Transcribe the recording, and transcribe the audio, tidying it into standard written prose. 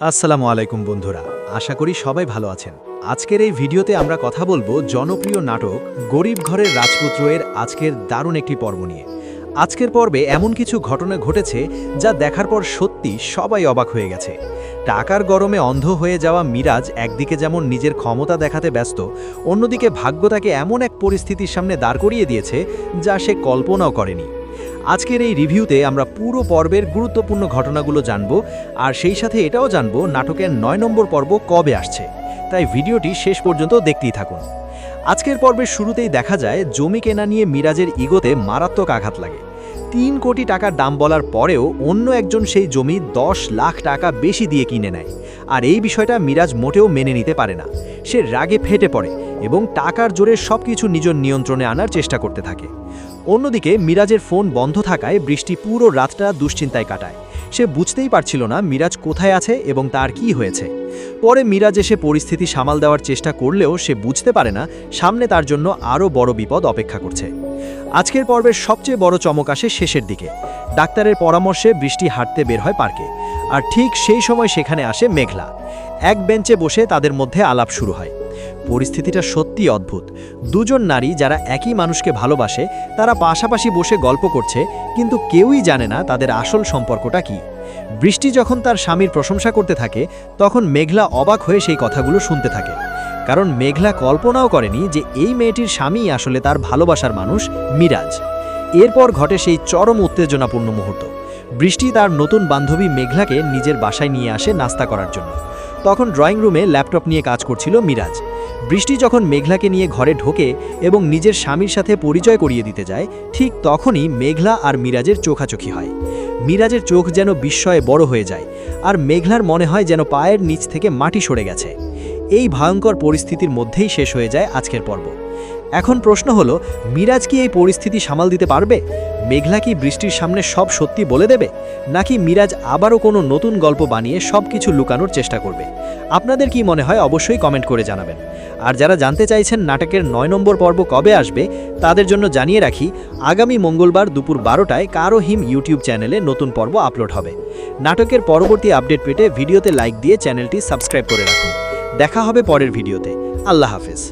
আসসালামু আলাইকুম বন্ধুরা, আশা করি সবাই ভালো আছেন। আজকের এই ভিডিওতে আমরা কথা বলবো জনপ্রিয় নাটক গরিব ঘরের রাজপুত্র এর আজকের দারুণ একটি পর্ব নিয়ে। আজকের পর্বে এমন কিছু ঘটনা ঘটেছে যা দেখার পর সত্যি সবাই অবাক হয়ে গেছে। টাকার গরমে অন্ধ হয়ে যাওয়া মিরাজ একদিকে যেমন নিজের ক্ষমতা দেখাতে ব্যস্ত, অন্যদিকে ভাগ্য তাকে এমন এক পরিস্থিতির সামনে দাঁড় করিয়ে দিয়েছে যা সে কল্পনাও করেনি। আজকের এই রিভিউতে আমরা পুরো পর্বের গুরুত্বপূর্ণ ঘটনাগুলো জানব, আর সেই সাথে এটাও জানব নাটকের ৯ নম্বর পর্ব কবে আসছে। তাই ভিডিওটি শেষ পর্যন্ত দেখতেই থাকুন। আজকের পর্বের শুরুতেই দেখা যায় জমি কেনা নিয়ে মিরাজের ইগোতে মারাত্মক আঘাত লাগে। ৩ কোটি টাকার দাম বলার পরেও অন্য একজন সেই জমি ১০ লাখ টাকা বেশি দিয়ে কিনে নেয়, আর এই বিষয়টা মিরাজ মোটেও মেনে নিতে পারে না। সে রাগে ফেটে পড়ে এবং টাকার জোরে সবকিছু নিজের নিয়ন্ত্রণে আনার চেষ্টা করতে থাকে। অন্যদিকে মিরাজের ফোন বন্ধ থাকায় বৃষ্টি পুরো রাতটা দুশ্চিন্তায় কাটায়। সে বুঝতেই পারছিল না মিরাজ কোথায় আছে এবং তার কি হয়েছে। পরে মিরাজ এসে পরিস্থিতি সামাল দেওয়ার চেষ্টা করলেও সে বুঝতে পারে না সামনে তার জন্য আরও বড় বিপদ অপেক্ষা করছে। আজকের পর্বের সবচেয়ে বড় চমক আসে শেষের দিকে। ডাক্তারের পরামর্শে বৃষ্টি হাঁটতে বের হয় পার্কে, আর ঠিক সেই সময় সেখানে আসে মেঘলা। এক বেঞ্চে বসে তাদের মধ্যে আলাপ শুরু হয়। পরিস্থিতিটা সত্যি অদ্ভুত। দুজন নারী যারা একই মানুষকে ভালোবাসে, তারা পাশাপাশি বসে গল্প করছে, কিন্তু কেউই জানে না তাদের আসল সম্পর্কটা কি। বৃষ্টি যখন তার স্বামীর প্রশংসা করতে থাকে, তখন মেঘলা অবাক হয়ে সেই কথাগুলো শুনতে থাকে। কারণ মেঘলা কল্পনাও করেনি যে এই মেয়েটির স্বামী আসলে তার ভালোবাসার মানুষ মিরাজ। এরপর ঘটে সেই চরম উত্তেজনাপূর্ণ মুহূর্ত। বৃষ্টি তার নতুন বান্ধবী মেঘলাকে নিজের বাসায় নিয়ে আসে নাস্তা করার জন্য। তখন ড্রয়িং রুমে ল্যাপটপ নিয়ে কাজ করছিল মিরাজ। বৃষ্টি যখন মেঘলাকে নিয়ে ঘরে ঢোকে এবং নিজের স্বামীর সাথে পরিচয় করিয়ে দিতে যায়, ঠিক তখনই মেঘলা আর মিরাজের চোখাচোখি হয়। মিরাজের চোখ যেন বিস্ময়ে বড় হয়ে যায়, আর মেঘলার মনে হয় যেন পায়ের নিচ থেকে মাটি সরে গেছে। এই ভয়ঙ্কর পরিস্থিতির মধ্যেই শেষ হয়ে যায় আজকের পর্ব। এখন প্রশ্ন হলো, মিরাজ কি এই পরিস্থিতি সামাল দিতে পারবে? মেঘলা কি বৃষ্টির সামনে সব সত্যি বলে দেবে, নাকি মিরাজ আবারও কোনো নতুন গল্প বানিয়ে সব কিছু লুকানোর চেষ্টা করবে? আপনাদের কি মনে হয় অবশ্যই কমেন্ট করে জানাবেন। আর যারা জানতে চাইছেন নাটকের ৯ নম্বর পর্ব কবে আসবে, তাদের জন্য জানিয়ে রাখি, আগামী মঙ্গলবার দুপুর ১২টায় কারো হিম ইউটিউব চ্যানেলে নতুন পর্ব আপলোড হবে। নাটকের পরবর্তী আপডেট পেতে ভিডিওতে লাইক দিয়ে চ্যানেলটি সাবস্ক্রাইব করে রাখুন। দেখা হবে পরের ভিডিওতে। আল্লাহ হাফেজ।